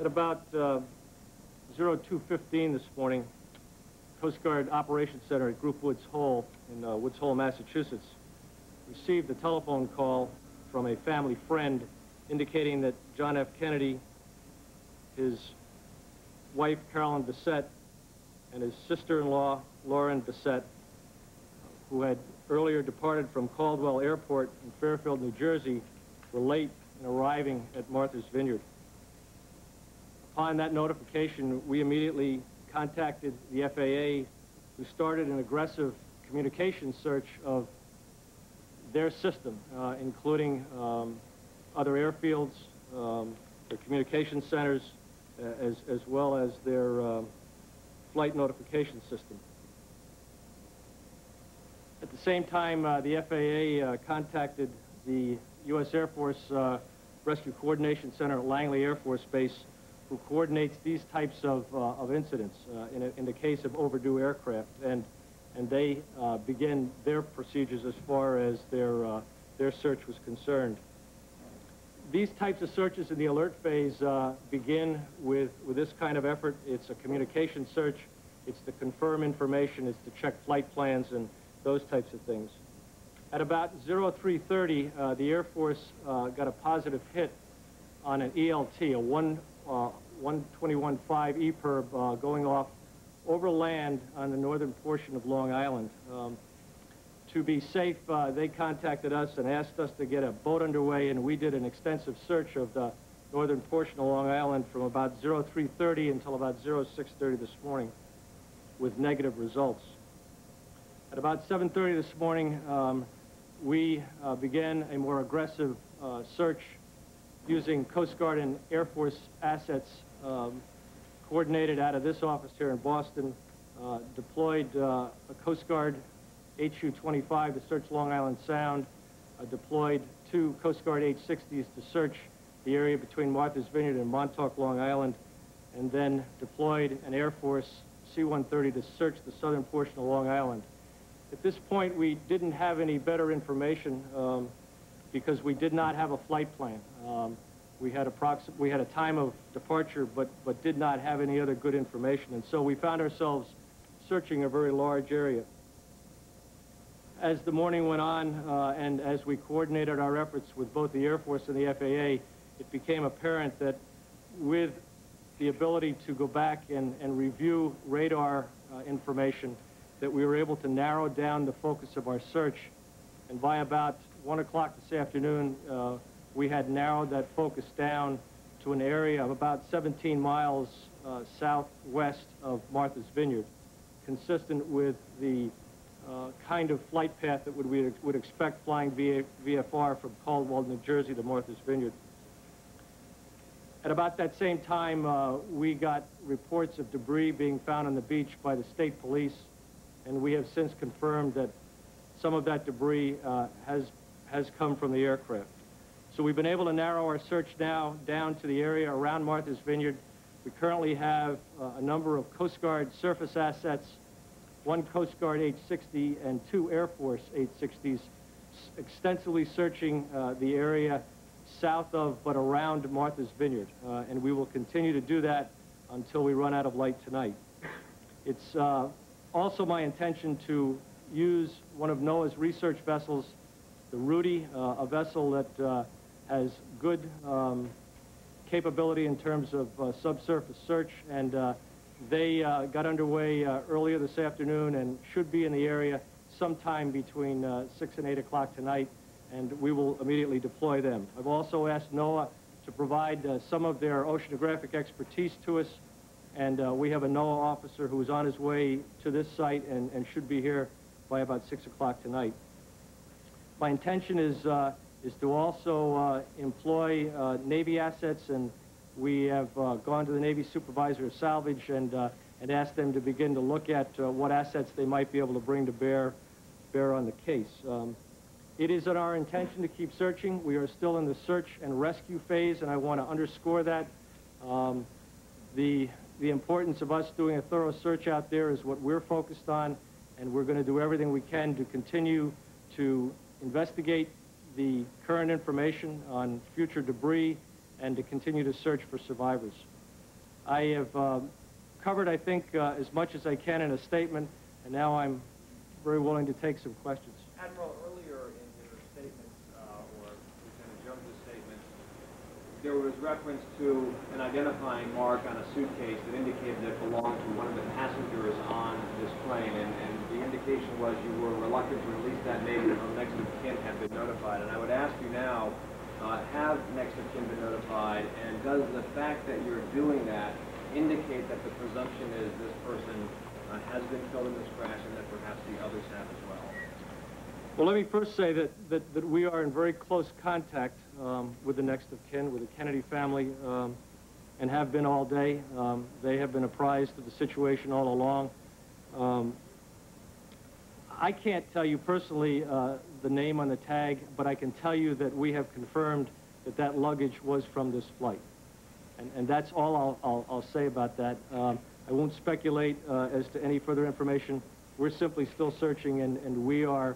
At about 02:15 this morning, Coast Guard Operations Center at Group Woods Hole in Woods Hole, Massachusetts, received a telephone call from a family friend indicating that John F. Kennedy, his wife Carolyn Bissett, and his sister-in-law Lauren Bissett, who had earlier departed from Caldwell Airport in Fairfield, New Jersey, were late in arriving at Martha's Vineyard. Upon that notification, we immediately contacted the FAA, who started an aggressive communication search of their system, including other airfields, their communication centers, as well as their flight notification system. At the same time, the FAA contacted the U.S. Air Force Rescue Coordination Center at Langley Air Force Base, who coordinates these types of incidents in the case of overdue aircraft, and they begin their procedures as far as their search was concerned. These types of searches in the alert phase begin with this kind of effort. It's a communication search, it's to confirm information, it's to check flight plans and those types of things. At about 03:30, the Air Force got a positive hit on an ELT, a 121.5 EPIRB going off over land on the northern portion of Long Island. To be safe, they contacted us and asked us to get a boat underway, and we did an extensive search of the northern portion of Long Island from about 03:30 until about 06:30 this morning with negative results. At about 7:30 this morning, we began a more aggressive search using Coast Guard and Air Force assets coordinated out of this office here in Boston, deployed a Coast Guard HU-25 to search Long Island Sound, deployed 2 Coast Guard H-60s to search the area between Martha's Vineyard and Montauk, Long Island, and then deployed an Air Force C-130 to search the southern portion of Long Island. At this point, we didn't have any better information because we did not have a flight plan. We had a time of departure, but did not have any other good information, and so we found ourselves searching a very large area. As the morning went on, and as we coordinated our efforts with both the Air Force and the FAA, it became apparent that with the ability to go back and review radar information, that we were able to narrow down the focus of our search. And by about 1 o'clock this afternoon, we had narrowed that focus down to an area of about 17 miles southwest of Martha's Vineyard, consistent with the kind of flight path that we would expect flying VFR from Caldwell, New Jersey to Martha's Vineyard. At about that same time, we got reports of debris being found on the beach by the state police, and we have since confirmed that some of that debris has come from the aircraft. So we've been able to narrow our search now down to the area around Martha's Vineyard. We currently have a number of Coast Guard surface assets, 1 Coast Guard H-60 and 2 Air Force H-60s, extensively searching the area south of but around Martha's Vineyard. And we will continue to do that until we run out of light tonight. It's also my intention to use one of NOAA's research vessels, the Rudy, a vessel that has good capability in terms of subsurface search, and they got underway earlier this afternoon and should be in the area sometime between 6 and 8 o'clock tonight, and we will immediately deploy them. I've also asked NOAA to provide some of their oceanographic expertise to us, and we have a NOAA officer who is on his way to this site and should be here by about 6 o'clock tonight. My intention is to also employ Navy assets, and we have gone to the Navy Supervisor of Salvage and asked them to begin to look at what assets they might be able to bring to bear on the case. It is our intention to keep searching. We are still in the search and rescue phase, and I want to underscore that. The importance of us doing a thorough search out there is what we're focused on, and we're going to do everything we can to continue to investigate the current information on future debris and to continue to search for survivors. I have covered, I think, as much as I can in a statement, and now I'm very willing to take some questions. Admiral, earlier in your statements, or Lieutenant Jones's statements, there was reference to an identifying mark on a suitcase that indicated it belonged to one of the passengers on this plane, and the indication was you were reluctant to release that name until next of kin had been notified. And I would ask you now, have next of kin been notified, and does the fact that you're doing that indicate that the presumption is this person has been killed in this crash and that perhaps the others have as well? Well, let me first say that we are in very close contact with the next of kin, with the Kennedy family, and have been all day. They have been apprised of the situation all along. I can't tell you personally the name on the tag, but I can tell you that we have confirmed that that luggage was from this flight. And that's all I'll say about that. I won't speculate as to any further information. We're simply still searching, and we are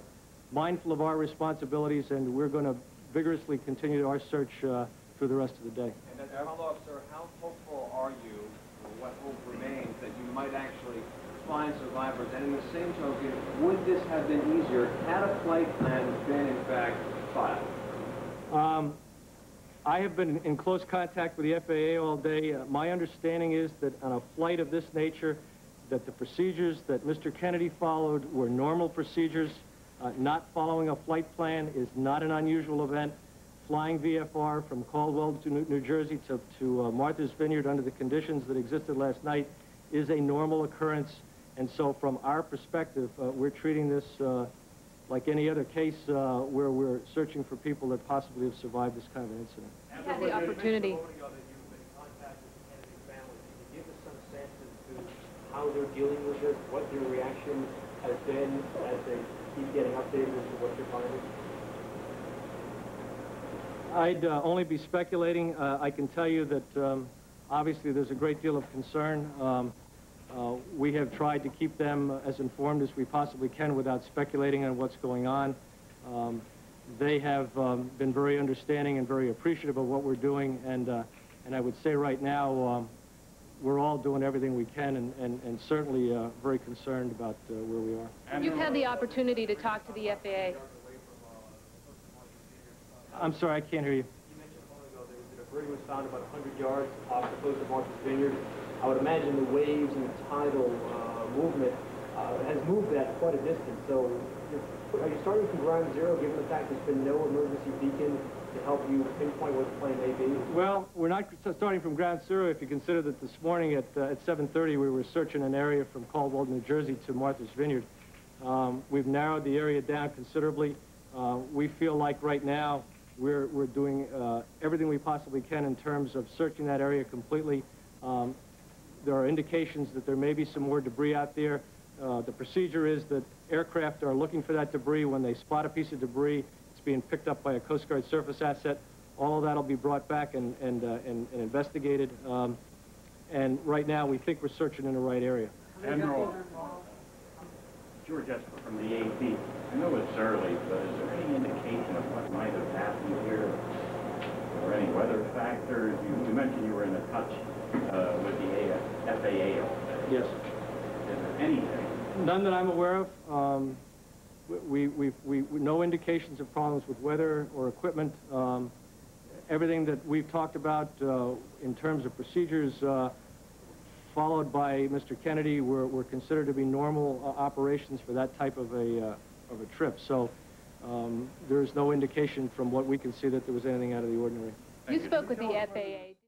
mindful of our responsibilities, and we're going to vigorously continue our search through the rest of the day. And as a follow-up, sir, how hopeful are you, or what hope remains, that you might actually find survivors? And in the same token, would this have been easier had a flight plan been, in fact, filed? I have been in close contact with the FAA all day. My understanding is that on a flight of this nature, that the procedures that Mr. Kennedy followed were normal procedures. Not following a flight plan is not an unusual event. Flying VFR from Caldwell to New Jersey to Martha's Vineyard under the conditions that existed last night is a normal occurrence. And so from our perspective, we're treating this like any other case where we're searching for people that possibly have survived this kind of an incident. You had the opportunity. You mentioned a moment ago that you've been in contact with the Kennedy family. Can you give us some sense as to how they're dealing with this, what their reaction has been as they keep getting updated as to what you're finding? I'd only be speculating. I can tell you that obviously there's a great deal of concern. We have tried to keep them as informed as we possibly can without speculating on what's going on. They have been very understanding and very appreciative of what we're doing, and I would say right now we're all doing everything we can, and certainly very concerned about where we are. You've had the opportunity to talk to the FAA. I'm sorry, I can't hear you. You mentioned a moment ago that a debris was found about 100 yards off the coast of Martha's Vineyard. I would imagine the waves and the tidal movement has moved that quite a distance. So are you starting from ground zero, given the fact there's been no emergency beacon to help you pinpoint what the plane may be? Well, we're not starting from ground zero if you consider that this morning at 7:30 we were searching an area from Caldwell, New Jersey to Martha's Vineyard. We've narrowed the area down considerably. We feel like right now we're doing everything we possibly can in terms of searching that area completely. There are indications that there may be some more debris out there. The procedure is that aircraft are looking for that debris. When they spot a piece of debris, it's being picked up by a Coast Guard surface asset. All of that will be brought back and investigated. And right now, we think we're searching in the right area. Admiral, George Esper from the AP. I know it's early, but is there any indication of what might have happened here? Or any weather factors? You mentioned you were in touch with the FAA. Yes. Is there anything? None that I'm aware of. No indications of problems with weather or equipment. Everything that we've talked about in terms of procedures followed by Mr. Kennedy were considered to be normal operations for that type of a trip. So there is no indication from what we can see that there was anything out of the ordinary. You spoke with the FAA.